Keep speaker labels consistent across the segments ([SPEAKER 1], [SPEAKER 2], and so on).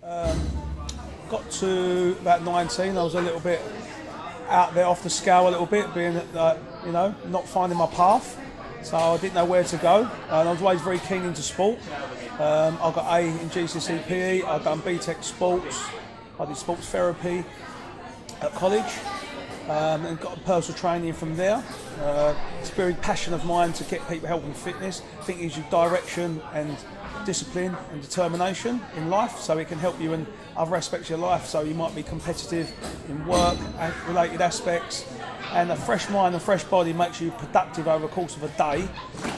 [SPEAKER 1] Got to about 19, I was a little bit out there off the scale a little bit, being not finding my path. So I didn't know where to go, and I was always very keen into sport. I got A in GCSE PE, I'd done BTEC sports, I did sports therapy at college, and got personal training from there. It's a very passion of mine to get people health and fitness. I think it gives you direction and discipline and determination in life, so it can help you in other aspects of your life. So you might be competitive in work and related aspects, and a fresh mind and fresh body makes you productive over the course of a day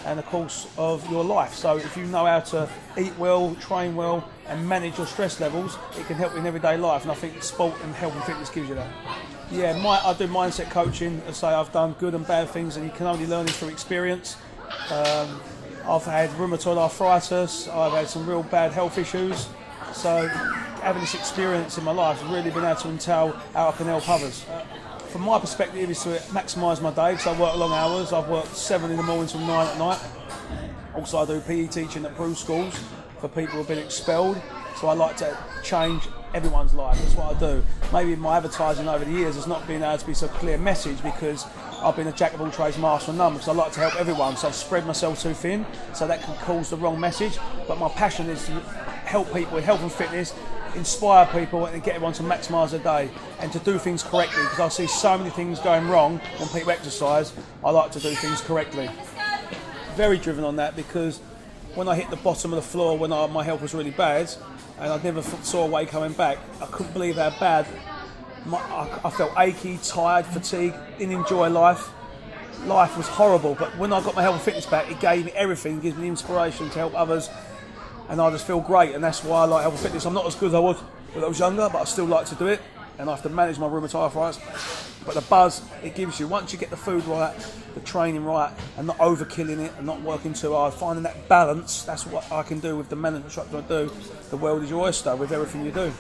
[SPEAKER 1] and the course of your life. So if you know how to eat well, train well and manage your stress levels, it can help you in everyday life, and I think sport and health and fitness gives you that. Yeah, I do mindset coaching. As I say, I've done good and bad things, and you can only learn this through experience. I've had rheumatoid arthritis, I've had some real bad health issues, so having this experience in my life has really been able to entail how I can help others. From my perspective is to maximise my day, because I work long hours. I've worked 7 in the morning till 9 at night. Also I do PE teaching at Brew schools for people who have been expelled, so I like to change everyone's life. That's what I do. Maybe my advertising over the years has not been able to be so clear message, because I've been a jack of all trades, master of none, because I like to help everyone, so I've spread myself too thin, so that can cause the wrong message. But my passion is to help people with health and fitness, inspire people and get everyone to maximise their day and to do things correctly, because I see so many things going wrong when people exercise. I like to do things correctly. Very driven on that, because when I hit the bottom of the floor when my health was really bad and I never saw a way coming back, I couldn't believe how bad I felt. Achy, tired, fatigued, didn't enjoy life. Life was horrible, but when I got my health and fitness back, it gave me everything. It gives me the inspiration to help others, and I just feel great, and that's why I like health and fitness. I'm not as good as I was when I was younger, but I still like to do it, and I have to manage my rheumatoid arthritis. But the buzz it gives you, once you get the food right, the training right, and not overkilling it and not working too hard, finding that balance, that's what I can do with the management structure I do. The world is your oyster with everything you do.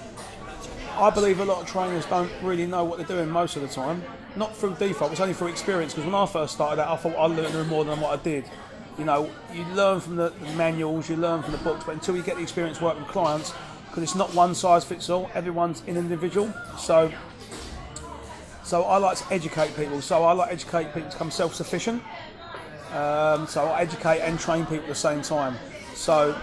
[SPEAKER 1] I believe a lot of trainers don't really know what they're doing most of the time. Not through default, it's only through experience, because when I first started out, I thought I learned more than what I did. You know, you learn from the manuals, you learn from the books, but until you get the experience working with clients, because it's not one size fits all, everyone's an individual. So I like to educate people. So I like to educate people to become self-sufficient. So I educate and train people at the same time. So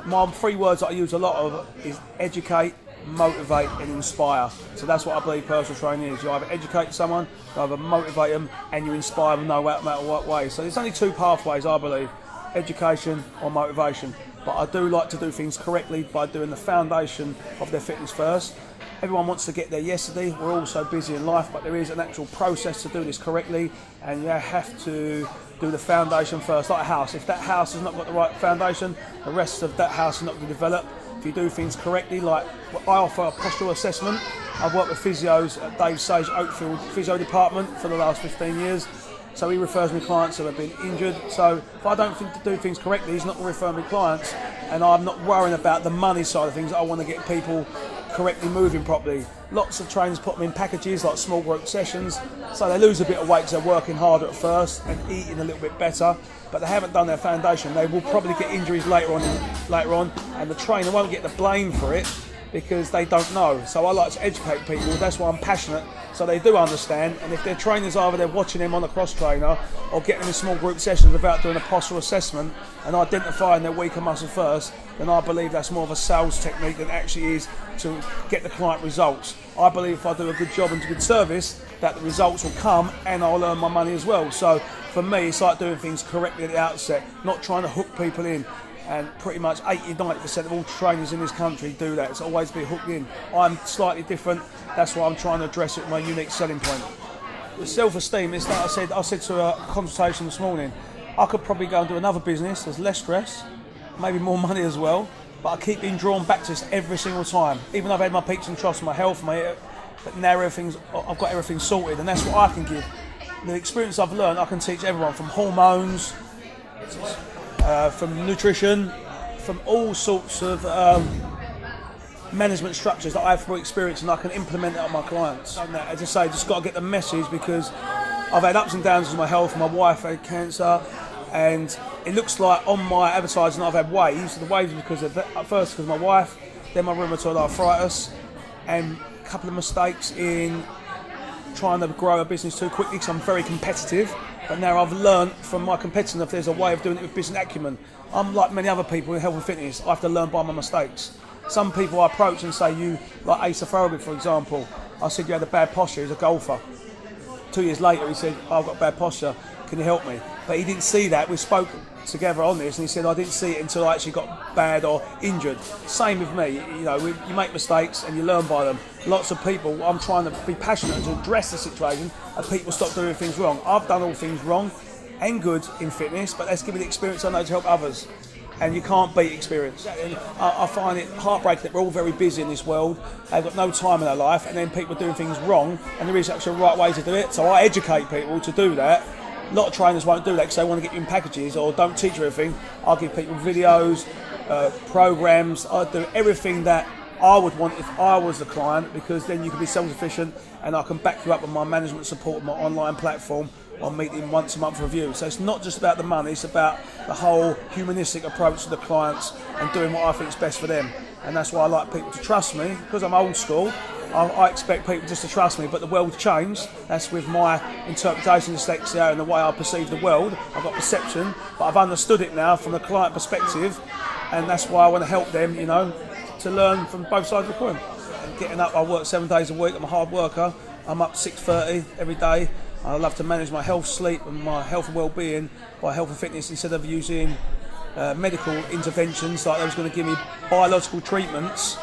[SPEAKER 1] my 3 words that I use a lot of is educate, motivate and inspire. So that's what I believe personal training is. You either educate someone, you either motivate them, and you inspire them no matter what way. So there's only 2 pathways, I believe: education or motivation. But I do like to do things correctly by doing the foundation of their fitness first. Everyone wants to get there yesterday. We're all so busy in life, but there is an actual process to do this correctly, and you have to do the foundation first, like a house. If that house has not got the right foundation, the rest of that house is not going to develop. If you do things correctly, like I offer a postural assessment. I've worked with physios at Dave Sage Oakfield Physio Department for the last 15 years. So he refers me clients who have been injured. So if I don't think to do things correctly, he's not going to refer me clients, and I'm not worrying about the money side of things. I want to get people correctly moving properly. Lots of trainers put them in packages like small group sessions, so they lose a bit of weight because they're working harder at first and eating a little bit better, but they haven't done their foundation. They will probably get injuries later on, and the trainer won't get the blame for it because they don't know. So I like to educate people. That's why I'm passionate, so they do understand. And if their trainers either they're watching them on a cross trainer or getting them in small group sessions without doing a postural assessment and identifying their weaker muscle first, then I believe that's more of a sales technique than actually is to get the client results. I believe if I do a good job and do good service, that the results will come and I'll earn my money as well. So for me, it's like doing things correctly at the outset, not trying to hook people in. And pretty much 80-90% of all trainers in this country do that. It's always be hooked in. I'm slightly different. That's why I'm trying to address it with my unique selling point. The self-esteem is like I said to a consultation this morning, I could probably go and do another business. There's less stress, maybe more money as well, but I keep being drawn back to this every single time. Even though I've had my peaks and troughs, my health, but now I've got everything sorted, and that's what I can give. The experience I've learned, I can teach everyone, from hormones, from nutrition, from all sorts of management structures that I've experienced, and I can implement it on my clients. And as I say, just got to get the message, because I've had ups and downs with my health. My wife had cancer, and it looks like on my advertising I've had waves. The waves are because of at first because of my wife, then my rheumatoid arthritis, and a couple of mistakes in trying to grow a business too quickly because I'm very competitive. But now I've learned from my competitiveness there's a way of doing it with business acumen. I'm like many other people in health and fitness. I have to learn by my mistakes. Some people I approach and say, you, like Asa Farragut for example, I said you had a bad posture, he's a golfer. 2 years later he said, I've got bad posture, can you help me? But he didn't see that. We spoke together on this and he said, I didn't see it until I actually got bad or injured. Same with me, you know, you make mistakes and you learn by them. Lots of people, I'm trying to be passionate to address the situation and people stop doing things wrong. I've done all things wrong and good in fitness, but let's give me the experience I know to help others. And you can't beat experience. I find it heartbreaking that we're all very busy in this world. They've got no time in their life, and then people are doing things wrong, and there is actually a right way to do it. So I educate people to do that. A lot of trainers won't do that because they want to get you in packages or don't teach you everything. I'll give people videos, programs. I do everything that I would want if I was the client, because then you can be self-sufficient and I can back you up with my management support and my online platform. I'm meeting once a month review. So it's not just about the money, it's about the whole humanistic approach to the clients and doing what I think is best for them. And that's why I like people to trust me, because I'm old school. I expect people just to trust me, but the world's changed. That's with my interpretation of dyslexia and the way I perceive the world. I've got perception, but I've understood it now from the client perspective, and that's why I want to help them, you know, to learn from both sides of the coin. And getting up, I work 7 days a week. I'm a hard worker. I'm up 6:30 every day. I love to manage my health, sleep, and my health and well-being by health and fitness instead of using medical interventions like they was going to give me biological treatments,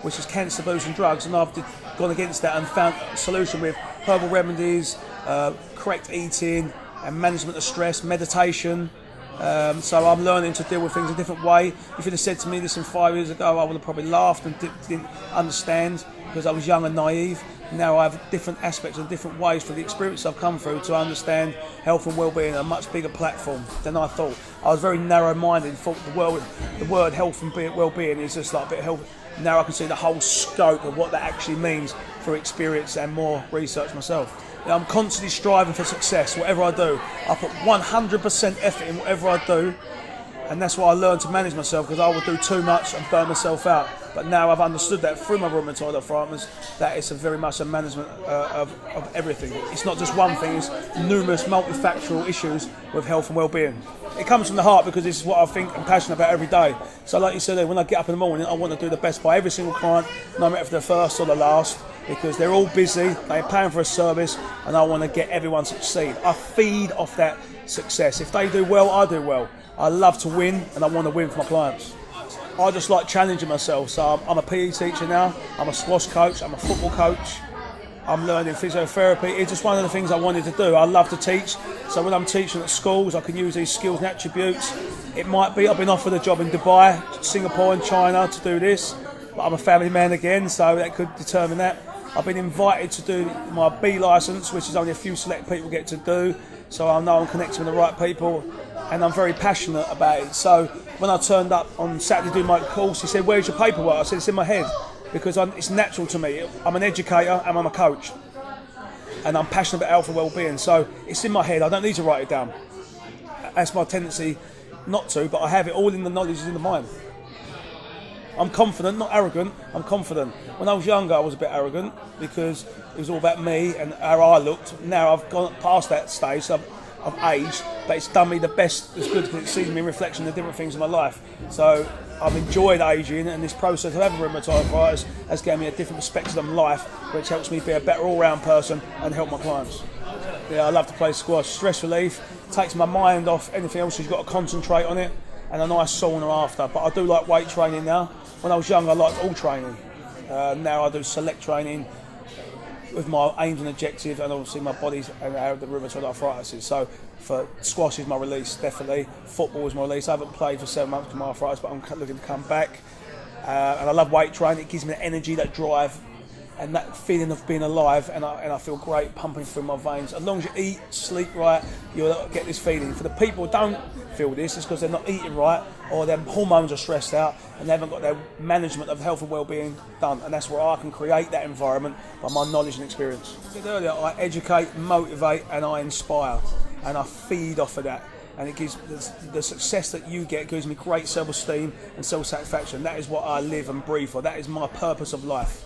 [SPEAKER 1] which is cancer, booze and drugs, and I've gone against that and found a solution with herbal remedies, correct eating and management of stress, meditation. So I'm learning to deal with things a different way. If you'd have said to me this 5 years ago, I would have probably laughed and didn't understand because I was young and naive. Now I have different aspects and different ways for the experience I've come through to understand health and well-being on a much bigger platform than I thought. I was very narrow-minded, thought the word health and well-being is just like a bit of health. Now I can see the whole scope of what that actually means for experience and more research myself. You know, I'm constantly striving for success, whatever I do. I put 100% effort in whatever I do, and that's why I learned to manage myself, because I would do too much and burn myself out. But now I've understood that through my rheumatoid arthritis, that it's very much a management of everything. It's not just one thing, it's numerous multifactorial issues with health and well-being. It comes from the heart because this is what I think I'm passionate about every day. So like you said, when I get up in the morning, I want to do the best by every single client, no matter if they're first or the last, because they're all busy, they're paying for a service, and I want to get everyone to succeed. I feed off that success. If they do well, I do well. I love to win, and I want to win for my clients. I just like challenging myself. So I'm a PE teacher now, I'm a squash coach, I'm a football coach, I'm learning physiotherapy. It's just one of the things I wanted to do. I love to teach, so when I'm teaching at schools I can use these skills and attributes. It might be I've been offered a job in Dubai, Singapore and China to do this, but I'm a family man again, so that could determine that. I've been invited to do my B licence, which is only a few select people get to do, so I know I'm connecting with the right people, and I'm very passionate about it. So when I turned up on Saturday to do my course, he said, "Where's your paperwork?" I said, "It's in my head," because it's natural to me. I'm an educator and I'm a coach, and I'm passionate about health and well-being, so it's in my head. I don't need to write it down. That's my tendency not to, but I have it all in the knowledge, in the mind. I'm confident, not arrogant, I'm confident. When I was younger I was a bit arrogant because it was all about me and how I looked. Now I've gone past that stage, so I've aged, but it's done me the best, it's good because it sees me in reflection of different things in my life. So I've enjoyed aging, and this process of having rheumatoid arthritis has given me a different perspective on life, which helps me be a better all-round person and help my clients. Yeah, I love to play squash. Stress relief, takes my mind off anything else, you've got to concentrate on it, and a nice sauna after. But I do like weight training now. When I was young I liked all training. Now I do select training with my aims and objectives, and obviously my body's and how the rheumatoid arthritis is. So for squash is my release, definitely. Football is my release. I haven't played for 7 months with my arthritis, but I'm looking to come back. And I love weight training. It gives me the energy, that drive, and that feeling of being alive, and I feel great pumping through my veins. As long as you eat, sleep right, you'll get this feeling. For the people who don't feel this, it's because they're not eating right, or their hormones are stressed out, and they haven't got their management of health and well-being done. And that's where I can create that environment by my knowledge and experience. As I said earlier, I educate, motivate, and I inspire, and I feed off of that. and it gives the success that you get gives me great self-esteem and self-satisfaction. That is what I live and breathe for. That is my purpose of life.